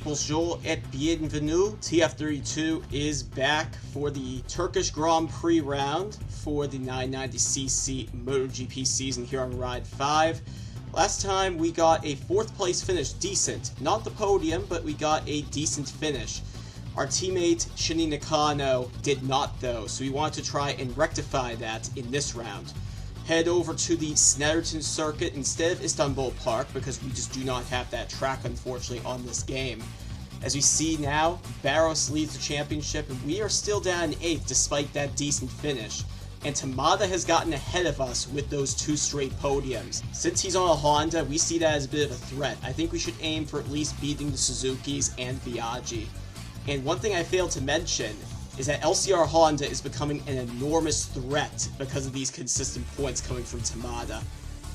Bonjour et bienvenue. TF32 is back for the Turkish Grand Prix round for the 990cc MotoGP season here on Ride 5. Last time we got a 4th place finish, decent. Not the podium, but we got a decent finish. Our teammate Shinji Nakano did not though, so we want to try and rectify that in this round. Head over to the Snetterton circuit instead of Istanbul Park because we just do not have that track unfortunately on this game. As we see now, Barros leads the championship and we are still down in 8th despite that decent finish. And Tamada has gotten ahead of us with those 2 straight podiums. Since he's on a Honda, we see that as a bit of a threat. I think we should aim for at least beating the Suzukis and Biaggi. And one thing I failed to mention is that LCR Honda is becoming an enormous threat because of these consistent points coming from Tamada.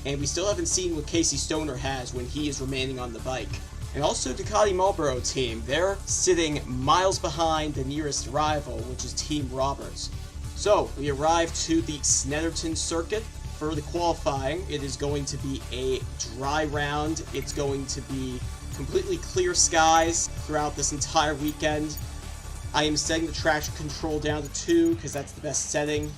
And we still haven't seen what Casey Stoner has when he is remaining on the bike. And also Ducati Marlboro team, they're sitting miles behind the nearest rival, which is Team Roberts. So, we arrive to the Snetterton circuit for the qualifying. It is going to be a dry round. It's going to be completely clear skies throughout this entire weekend. I am setting the traction control down to 2 because that's the best setting.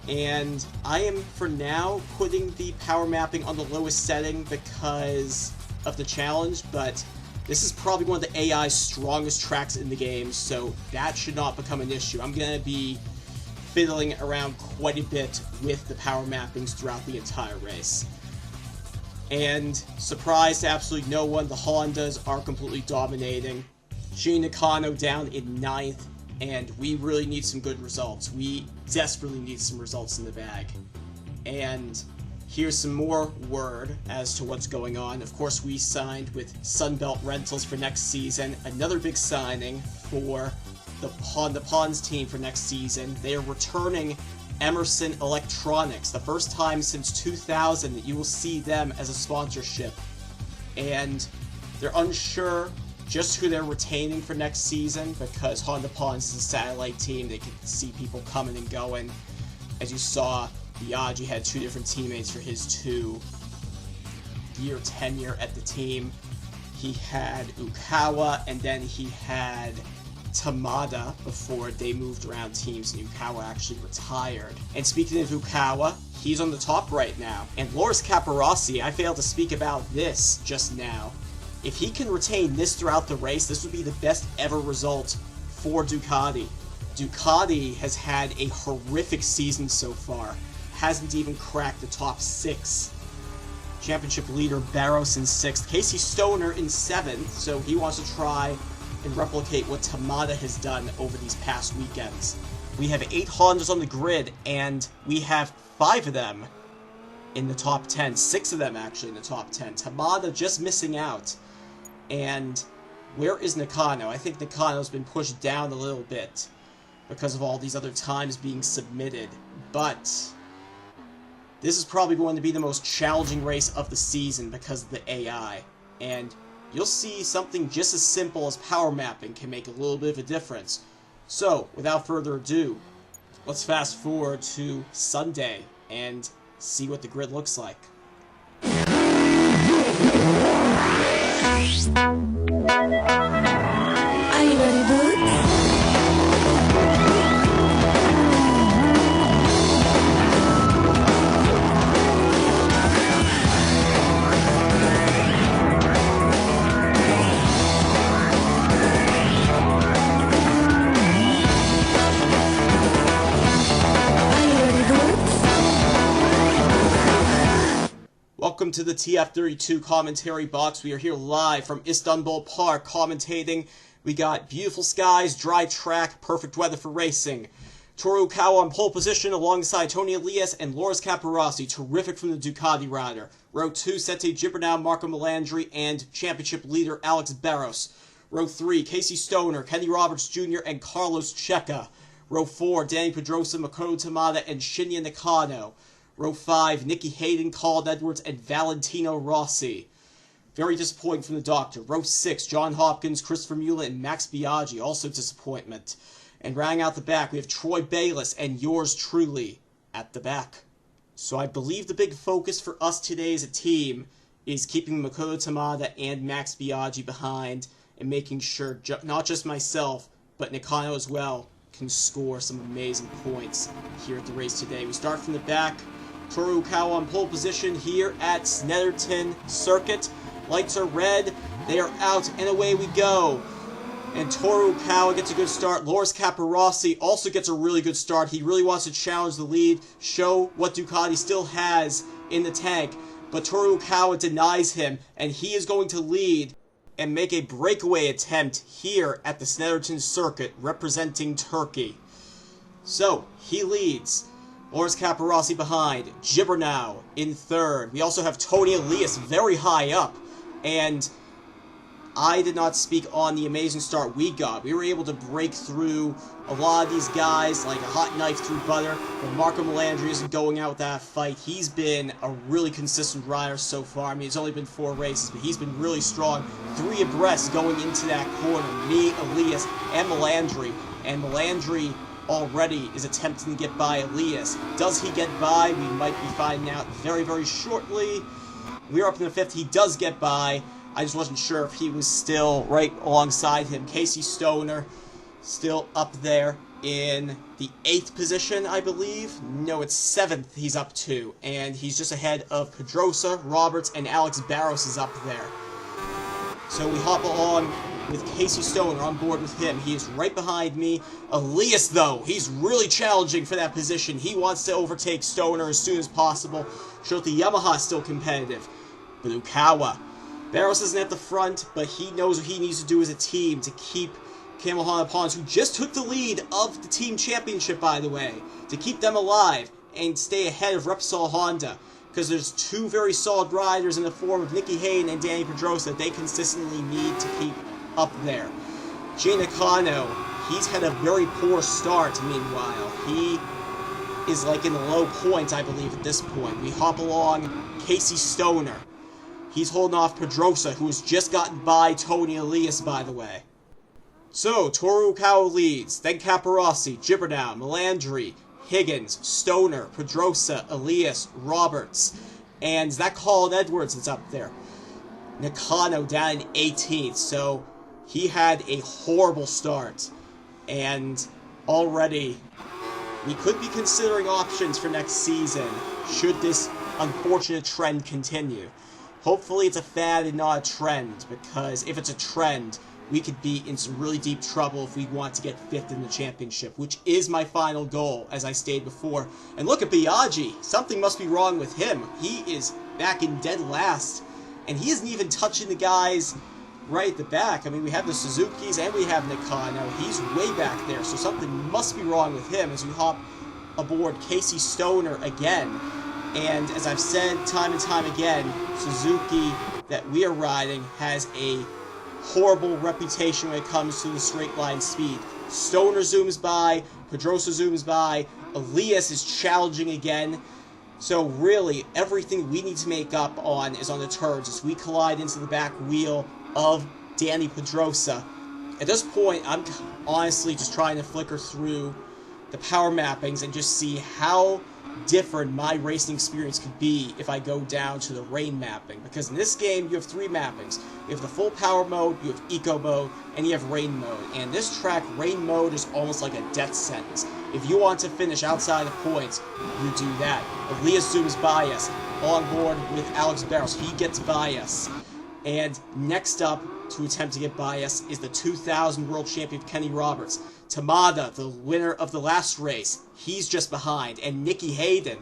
And I am, for now, putting the power mapping on the lowest setting because of the challenge, but this is probably one of the AI's strongest tracks in the game, so that should not become an issue. I'm going to be fiddling around quite a bit with the power mappings throughout the entire race. And surprise to absolutely no one, the Hondas are completely dominating. Shinji Nakano down in 9th, and we really need some good results. We desperately need some results in the bag. And here's some more word as to what's going on. Of course, we signed with Sunbelt Rentals for next season. Another big signing for the Pons team for next season. They are returning Emerson Electronics, the first time since 2000 that you will see them as a sponsorship. And they're unsure just who they're retaining for next season because Honda Pons is a satellite team. They can see people coming and going. As you saw, Biaggi had 2 different teammates for his 2-year tenure at the team. He had Ukawa and then he had Tamada before they moved around teams and Ukawa actually retired. And speaking of Ukawa, he's on the top right now. And Loris Capirossi, I failed to speak about this just now. If he can retain this throughout the race, this would be the best ever result for Ducati. Ducati has had a horrific season so far. Hasn't even cracked the top 6. Championship leader Barros in 6th. Casey Stoner in 7th, so he wants to try and replicate what Tamada has done over these past weekends. We have 8 Hondas on the grid, and we have 5 of them in the top 10. 6 of them actually in the top 10. Tamada just missing out. And where is Nakano? I think Nakano's been pushed down a little bit because of all these other times being submitted. But this is probably going to be the most challenging race of the season because of the AI. And you'll see something just as simple as power mapping can make a little bit of a difference. So, without further ado, let's fast forward to Sunday and see what the grid looks like. Are you ready, Boots? Welcome to the TF32 commentary box. We are here live from Istanbul Park commentating. We got beautiful skies, dry track, perfect weather for racing. Toru Ukawa on pole position alongside Tony Elias and Loris Capirossi. Terrific from the Ducati rider. Row 2, Sete Gibernau, Marco Melandri, and championship leader Alex Barros. Row 3, Casey Stoner, Kenny Roberts Jr., and Carlos Checa. Row 4, Danny Pedrosa, Makoto Tamada, and Shinya Nakano. Row 5, Nicky Hayden, Colin Edwards, and Valentino Rossi. Very disappointing from the Doctor. Row 6, John Hopkins, Christopher Mula, and Max Biaggi. Also disappointment. And rounding out the back, we have Troy Bayliss and yours truly at the back. So I believe the big focus for us today as a team is keeping Makoto Tamada and Max Biaggi behind and making sure not just myself, but Nakano as well, can score some amazing points here at the race today. We start from the back. Toru Kawa on pole position here at Snetterton Circuit. Lights are red. They are out, and away we go. And Toru Kawa gets a good start. Loris Capirossi also gets a really good start. He really wants to challenge the lead, show what Ducati still has in the tank. But Toru Kawa denies him, and he is going to lead and make a breakaway attempt here at the Snetterton Circuit, representing Turkey. So, he leads. Loris Capirossi behind. Gibernau in third. We also have Tony Elias very high up. And I did not speak on the amazing start we got. We were able to break through a lot of these guys like a hot knife through butter. But Marco Melandri isn't going out with that fight. He's been a really consistent rider so far. I mean, it's only been 4 races, but he's been really strong. 3 abreast going into that corner. Me, Elias, and Melandri. And Melandri already is attempting to get by Elias. Does he get by? We might be finding out very, very shortly. We're up in the 5th. He does get by. I just wasn't sure if he was still right alongside him. Casey Stoner still up there in the 8th position, I believe. No, it's 7th he's up to. And he's just ahead of Pedrosa, Roberts, and Alex Barros is up there. So we hop along with Casey Stoner on board with him. He is right behind me. Elias, though, he's really challenging for that position. He wants to overtake Stoner as soon as possible. Show that the Yamaha is still competitive. Bukawa. Barros isn't at the front, but he knows what he needs to do as a team to keep Camel Honda Pawns, who just took the lead of the team championship, by the way, to keep them alive and stay ahead of Repsol Honda, because there's 2 very solid riders in the form of Nicky Hayden and Danny Pedrosa that they consistently need to keep up there. Jay Nakano, he's had a very poor start, meanwhile. He is like in the low points, I believe, at this point. We hop along Casey Stoner. He's holding off Pedrosa, who has just gotten by Tony Elias, by the way. So, Toru Kawa leads, then Capirossi, Gibernau, Melandri, Higgins, Stoner, Pedrosa, Elias, Roberts, and that Colin Edwards is up there. Nakano down in 18th, so he had a horrible start, and already we could be considering options for next season, should this unfortunate trend continue. Hopefully it's a fad and not a trend, because if it's a trend, we could be in some really deep trouble if we want to get 5th in the championship, which is my final goal, as I stated before. And look at Biaggi. Something must be wrong with him. He is back in dead last, and he isn't even touching the guys right at the back. I mean, we have the Suzukis and we have Nakano. He's way back there, so something must be wrong with him as we hop aboard Casey Stoner again. And as I've said time and time again, Suzuki that we are riding has a horrible reputation when it comes to the straight line speed. Stoner zooms by, Pedrosa zooms by, Elias is challenging again. So really, everything we need to make up on is on the turds as we collide into the back wheel of Danny Pedrosa. At this point, I'm honestly just trying to flicker through the power mappings and just see how different my racing experience could be if I go down to the rain mapping, because in this game you have 3 mappings. You have the full power mode, you have eco mode, and you have rain mode. And this track, rain mode is almost like a death sentence. If you want to finish outside of points, you do that. Elias zooms by us, on board with Alex Barros, he gets by us. And next up to attempt to get by us is the 2000 World Champion Kenny Roberts. Tamada, the winner of the last race, he's just behind. And Nicky Hayden,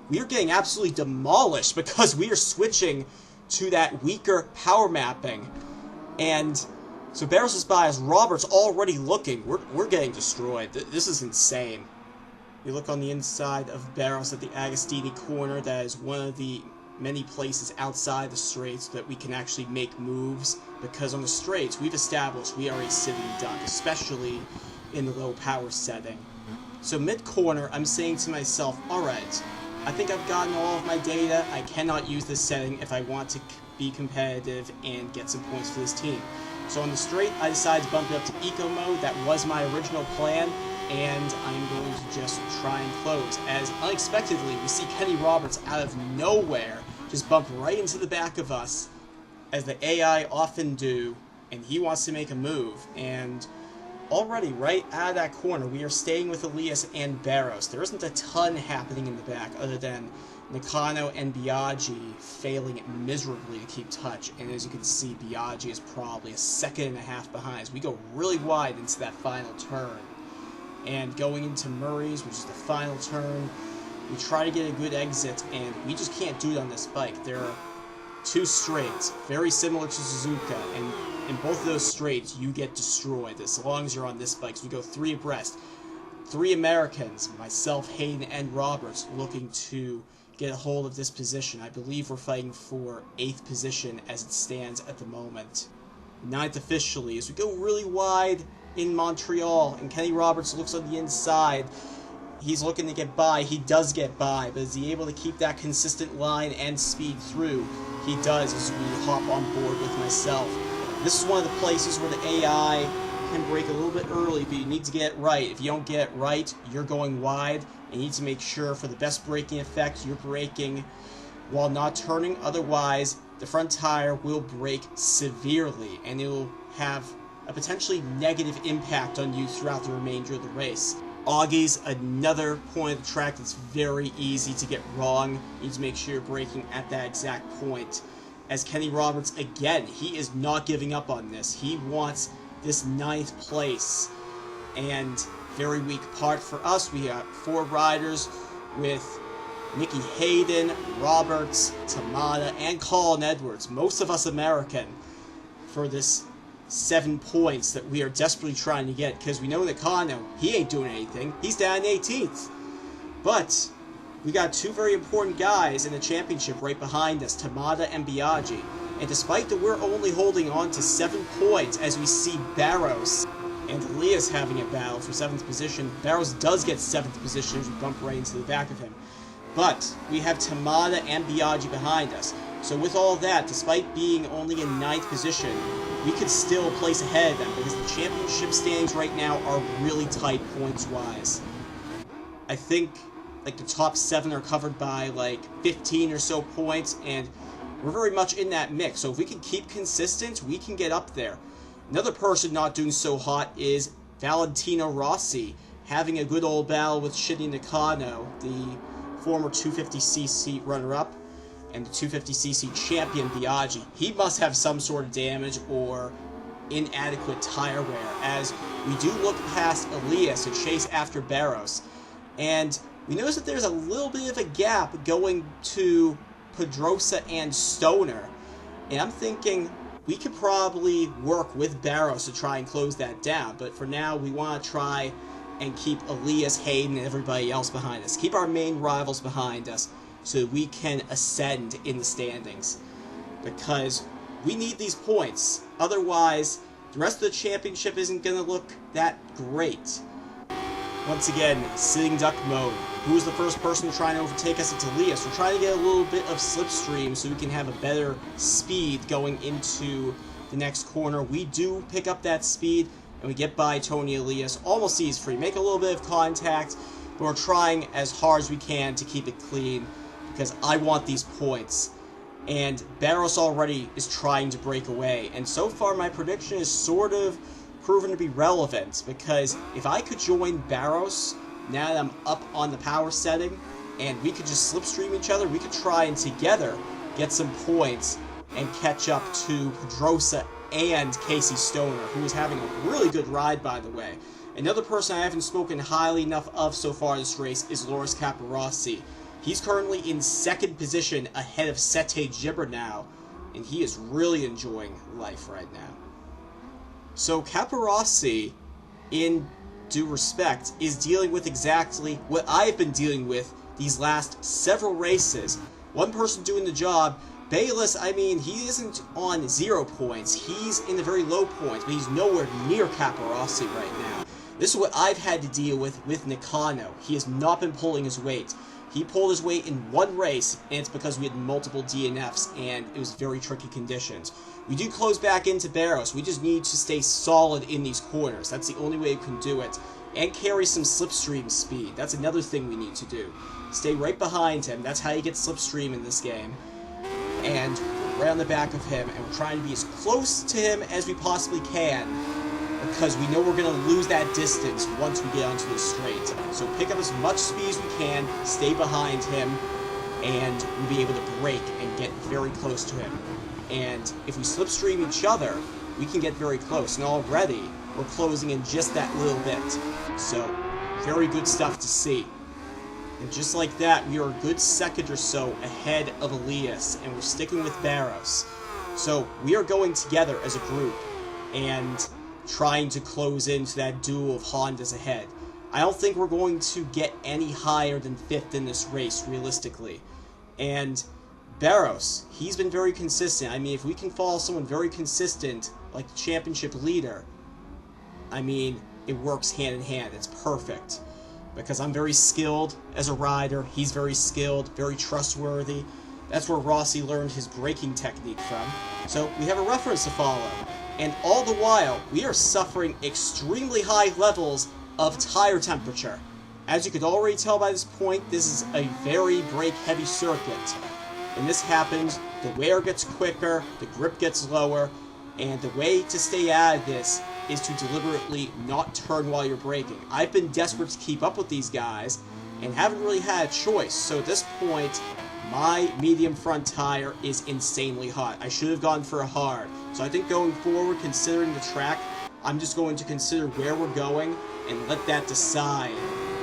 we are getting absolutely demolished because we are switching to that weaker power mapping. And so Barros is by us, Roberts already looking. We're getting destroyed. This is insane. You look on the inside of Barros at the Agostini corner. That is one of the many places outside the straights that we can actually make moves, because on the straights we've established we are a sitting duck, especially in the low power setting. So mid-corner, I'm saying to myself, alright, I think I've gotten all of my data. I cannot use this setting if I want to be competitive and get some points for this team. So on the straight, I decided to bump it up to eco mode. That was my original plan, and I'm going to just try and close. As unexpectedly, we see Kenny Roberts out of nowhere just bump right into the back of us, as the AI often do, and he wants to make a move. And already, right out of that corner, we are staying with Elias and Barros. There isn't a ton happening in the back other than Nakano and Biaggi failing miserably to keep touch. And as you can see, Biaggi is probably a second and a half behind as we go really wide into that final turn. And going into Murray's, which is the final turn, we try to get a good exit, and we just can't do it on this bike. There are two straights, very similar to Suzuka, and in both of those straights, you get destroyed as long as you're on this bike. So we go 3 abreast. 3 Americans, myself, Hayden, and Roberts, looking to get a hold of this position. I believe we're fighting for 8th position as it stands at the moment. 9th officially, as we go really wide in Montreal, and Kenny Roberts looks on the inside. He's looking to get by. He does get by, but is he able to keep that consistent line and speed through? He does as we hop on board with myself. This is one of the places where the AI can brake a little bit early, but you need to get it right. If you don't get it right, you're going wide, and you need to make sure for the best braking effect, you're braking while not turning. Otherwise, the front tire will brake severely, and it will have a potentially negative impact on you throughout the remainder of the race. Augie's another point of the track that's very easy to get wrong. You need to make sure you're braking at that exact point. As Kenny Roberts, again, he is not giving up on this. He wants this 9th place. And very weak part for us. We got 4 riders with Nicky Hayden, Roberts, Tamada, and Colin Edwards. Most of us American for this 7 points that we are desperately trying to get, because we know Nakano, he ain't doing anything. He's down 18th. But we got 2 very important guys in the championship right behind us, Tamada and Biaggi. And despite that we're only holding on to 7 points, as we see Barros and Elias having a battle for 7th position, Barros does get 7th position as we bump right into the back of him. But we have Tamada and Biaggi behind us. So with all that, despite being only in 9th position, we could still place ahead of them, because the championship standings right now are really tight points-wise. I think like the top 7 are covered by like 15 or so points, and we're very much in that mix. So if we can keep consistent, we can get up there. Another person not doing so hot is Valentino Rossi, having a good old battle with Shinji Nakano, the former 250cc runner-up, and the 250cc champion Biaggi. He must have some sort of damage or inadequate tire wear, as we do look past Elias to chase after Barros. And we notice that there's a little bit of a gap going to Pedrosa and Stoner. And I'm thinking we could probably work with Barros to try and close that down. But for now, we want to try and keep Elias, Hayden, and everybody else behind us. Keep our main rivals behind us, so that we can ascend in the standings. Because we need these points. Otherwise, the rest of the championship isn't going to look that great. Once again, sitting duck mode. Who is the first person trying to overtake us? It's Elias. We're trying to get a little bit of slipstream so we can have a better speed going into the next corner. We do pick up that speed, and we get by Tony Elias. Almost ease free. Make a little bit of contact, but we're trying as hard as we can to keep it clean, because I want these points. And Barros already is trying to break away. And so far, my prediction is sort of proven to be relevant, because if I could join Barros, now that I'm up on the power setting, and we could just slipstream each other, we could try and together get some points and catch up to Pedrosa and Casey Stoner, who is having a really good ride, by the way. Another person I haven't spoken highly enough of so far this race is Loris Capirossi. He's currently in 2nd position ahead of Sete Gibber now, and he is really enjoying life right now. So Capirossi, in due respect, is dealing with exactly what I've been dealing with these last several races. One person doing the job. Bayless, I mean, he isn't on 0 points. He's in the very low points, but he's nowhere near Capirossi right now. This is what I've had to deal with Nakano. He has not been pulling his weight. He pulled his weight in 1 race, and it's because we had multiple DNFs, and it was very tricky conditions. We do close back into Barros. We just need to stay solid in these corners. That's the only way we can do it. And carry some slipstream speed. That's another thing we need to do. Stay right behind him. That's how you get slipstream in this game. And right on the back of him, and we're trying to be as close to him as we possibly can, because we know we're going to lose that distance once we get onto the straight. So pick up as much speed as we can, stay behind him, and we'll be able to brake and get very close to him. And if we slipstream each other, we can get very close, and already we're closing in just that little bit. So, very good stuff to see. And just like that, we are a good second or so ahead of Elias, and we're sticking with Barros. So, we are going together as a group, and trying to close into that duel of Hondas ahead. I don't think we're going to get any higher than 5th in this race, realistically. And Barros, he's been very consistent. I mean, if we can follow someone very consistent, like the championship leader, I mean, it works hand in hand. It's perfect. Because I'm very skilled as a rider, he's very skilled, very trustworthy. That's where Rossi learned his braking technique from. So we have a reference to follow. And all the while, we are suffering extremely high levels of tire temperature. As you could already tell by this point, this is a very brake-heavy circuit. When this happens, the wear gets quicker, the grip gets lower, and the way to stay out of this is to deliberately not turn while you're braking. I've been desperate to keep up with these guys, and haven't really had a choice. So at this point, my medium front tire is insanely hot. I should have gone for a hard. So I think going forward, considering the track, I'm just going to consider where we're going and let that decide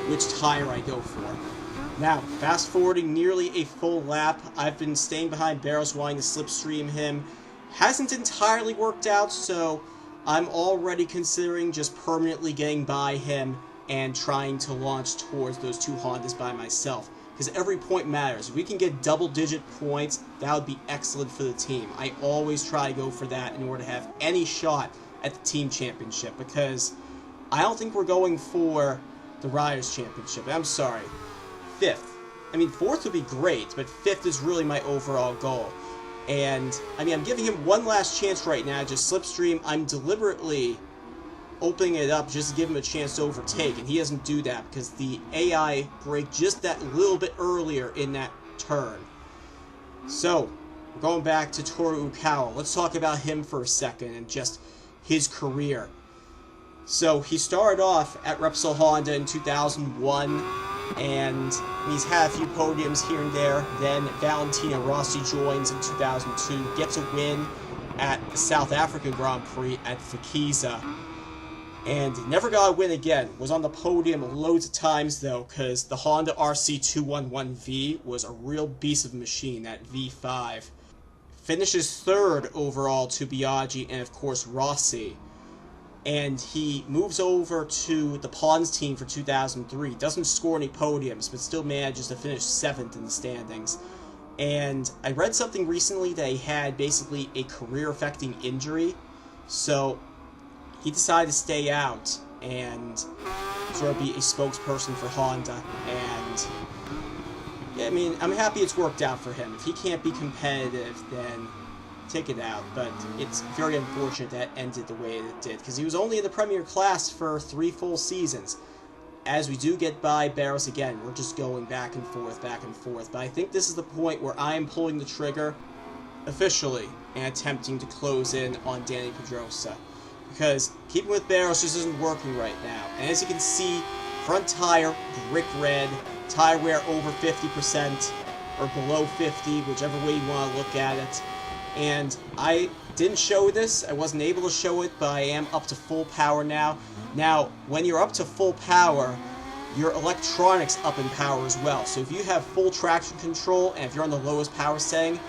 which tire I go for. Now, fast forwarding nearly a full lap, I've been staying behind Barros, wanting to slipstream him. Hasn't entirely worked out, so I'm already considering just permanently getting by him and trying to launch towards those 2 Hondas by myself. Because every point matters. If we can get double-digit points, that would be excellent for the team. I always try to go for that in order to have any shot at the team championship, because I don't think we're going for the Riders' Championship. I'm sorry. 5th. I mean, 4th would be great, but 5th is really my overall goal. And, I mean, I'm giving him one last chance right now, just slipstream. I'm deliberately opening it up just to give him a chance to overtake, and he doesn't do that because the AI braked just that little bit earlier in that turn. So, we're going back to Toru Ukawa. Let's talk about him for a second and just his career. So, he started off at Repsol Honda in 2001, and he's had a few podiums here and there. Then Valentino Rossi joins in 2002, gets a win at the South African Grand Prix at Fakiza, and never got a win again. Was on the podium loads of times though, because the Honda RC211V was a real beast of a machine, that V5. Finishes 3rd overall to Biaggi and of course Rossi. And he moves over to the Pons team for 2003. Doesn't score any podiums, but still manages to finish 7th in the standings. And I read something recently that he had basically a career-affecting injury. So he decided to stay out and sort of be a spokesperson for Honda. And yeah, I mean, I'm happy it's worked out for him. If he can't be competitive, then take it out, but it's very unfortunate that ended the way it did, because he was only in the Premier class for 3 full seasons. As we do get by Barros again, we're just going back and forth, but I think this is the point where I am pulling the trigger officially and attempting to close in on Danny Pedrosa, because keeping with Barros just isn't working right now. And as you can see, front tire, brick red, tire wear over 50% or below 50, whichever way you want to look at it. And I didn't show this, I wasn't able to show it, but I am up to full power now. Now, when you're up to full power, your electronics up in power as well. So if you have full traction control, and if you're on the lowest power setting,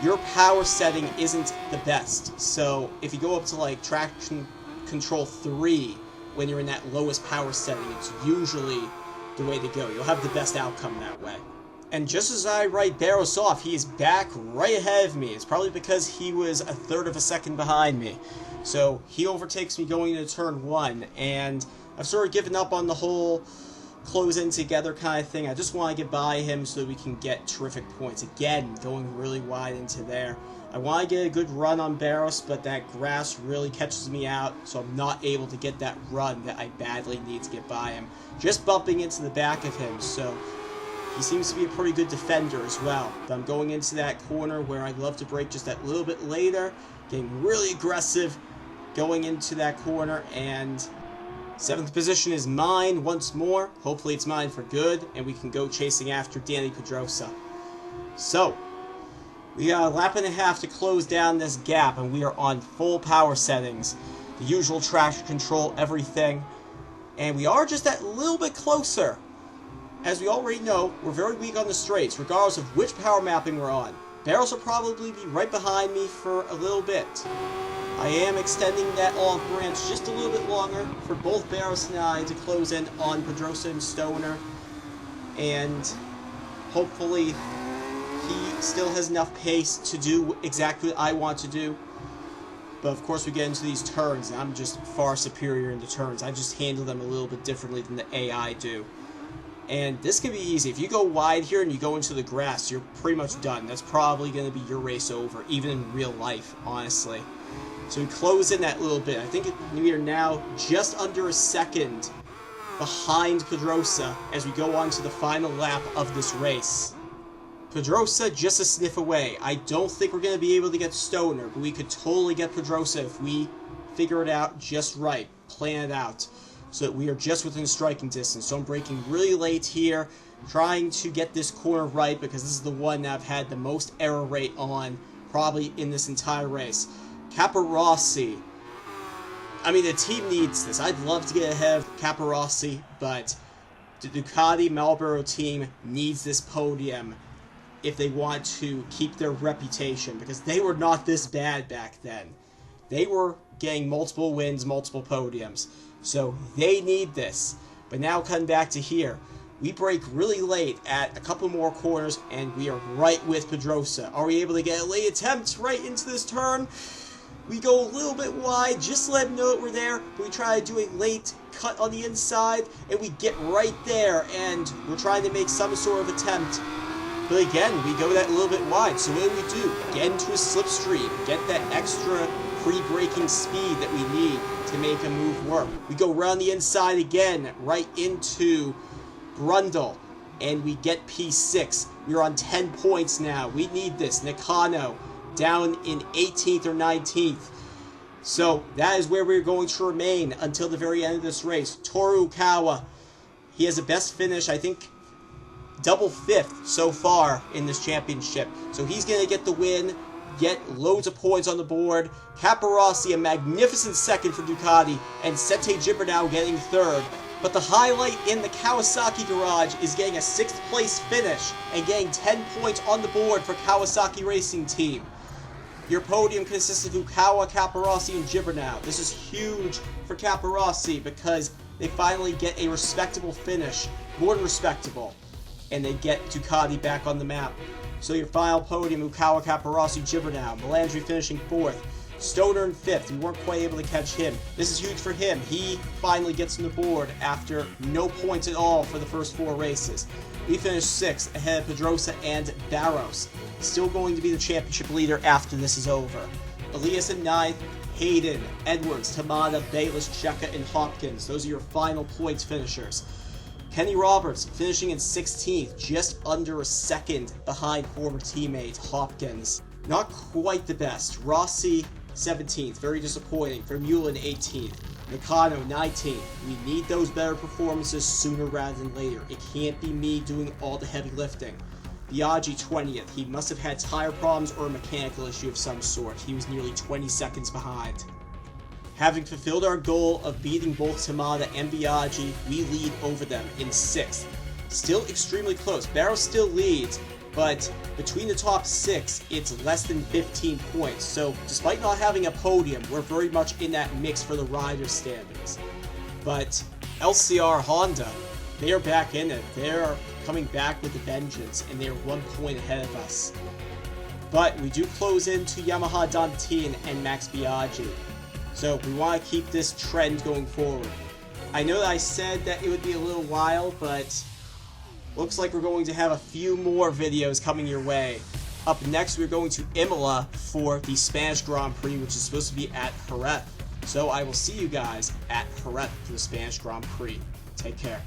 your power setting isn't the best. So if you go up to like traction control 3, when you're in that lowest power setting, it's usually the way to go. You'll have the best outcome that way. And just as I write Barros off, he is back right ahead of me. It's probably because he was a 1/3 of a second behind me. So he overtakes me going into turn 1, and I've sort of given up on the whole close in together kind of thing. I just want to get by him so that we can get terrific points. Again, going really wide into there. I want to get a good run on Barros, but that grass really catches me out, so I'm not able to get that run that I badly need to get by him. Just bumping into the back of him, so He seems to be a pretty good defender as well. But I'm going into that corner where I'd love to brake just that little bit later. Getting really aggressive going into that corner, and 7th position is mine once more. Hopefully it's mine for good, and we can go chasing after Danny Pedrosa. So, we got a lap and a half to close down this gap, and we are on full power settings. The usual traction control, everything. And we are just that little bit closer. As we already know, we're very weak on the straights, regardless of which power mapping we're on. Barrels will probably be right behind me for a little bit. I am extending that olive branch just a little bit longer for both Barros and I to close in on Pedrosa and Stoner. And hopefully he still has enough pace to do exactly what I want to do. But of course we get into these turns, and I'm just far superior in the turns. I just handle them a little bit differently than the AI do. And this can be easy. If you go wide here and you go into the grass, you're pretty much done. That's probably going to be your race over, even in real life, honestly. So we close in that little bit. I think we are now just under a second behind Pedrosa as we go on to the final lap of this race. Pedrosa just a sniff away. I don't think we're going to be able to get Stoner, but we could totally get Pedrosa if we figure it out just right, plan it out, so that we are just within striking distance. So I'm braking really late here, trying to get this corner right, because this is the one that I've had the most error rate on, probably in this entire race. Capirossi. I mean, the team needs this. I'd love to get ahead of Capirossi, but the Ducati Marlboro team needs this podium if they want to keep their reputation, because they were not this bad back then. They were getting multiple wins, multiple podiums, so they need this. But now cutting back to here, we brake really late at a couple more corners, and we are right with Pedrosa. Are we able to get a late attempt right into this turn? We go a little bit wide, just to let him know that we're there, but we try to do a late cut on the inside, and we get right there, and we're trying to make some sort of attempt. But again, we go that little bit wide, so what do? Get into a slipstream, get that extra pre-braking speed that we need to make a move work. We go around the inside again, right into Brundle, and we get P6. We're on 10 points now. We need this. Nakano down in 18th or 19th. So that is where we're going to remain until the very end of this race. Toru Kawa, he has the best finish, I think, double 5th so far in this championship. So he's going to get the win, get loads of points on the board. Capirossi, a magnificent 2nd for Ducati, and Sete Gibernau getting 3rd. But the highlight in the Kawasaki garage is getting a 6th place finish and getting 10 points on the board for Kawasaki Racing Team. Your podium consists of Fukawa, Capirossi, and Gibernau. This is huge for Capirossi because they finally get a respectable finish, more than respectable, and they get Ducati back on the map. So your final podium, Fukawa, Capirossi, Gibernau. Melandri finishing 4th. Stoner in 5th. We weren't quite able to catch him. This is huge for him. He finally gets on the board after no points at all for the first 4 races. We finished 6th ahead of Pedrosa and Barros. Still going to be the championship leader after this is over. Elias in 9th, Hayden, Edwards, Tamada, Bayless, Cheka, and Hopkins. Those are your final points finishers. Kenny Roberts finishing in 16th, just under a second behind former teammate Hopkins. Not quite the best. Rossi 17th, very disappointing. Vermeulen 18th. Nakano 19th. We need those better performances sooner rather than later. It can't be me doing all the heavy lifting. Biaggi 20th. He must have had tire problems or a mechanical issue of some sort. He was nearly 20 seconds behind. Having fulfilled our goal of beating both Tamada and Biaggi, we lead over them in 6th. Still extremely close. Barros still leads, but between the top 6, it's less than 15 points. So despite not having a podium, we're very much in that mix for the rider standings. But LCR Honda, they are back in it. They're coming back with a vengeance, and they're 1 point ahead of us. But we do close into Yamaha Dantin and Max Biaggi. So we want to keep this trend going forward. I know that I said that it would be a little while, but looks like we're going to have a few more videos coming your way. Up next, we're going to Imola for the Spanish Grand Prix, which is supposed to be at Jerez. So I will see you guys at Jerez for the Spanish Grand Prix. Take care.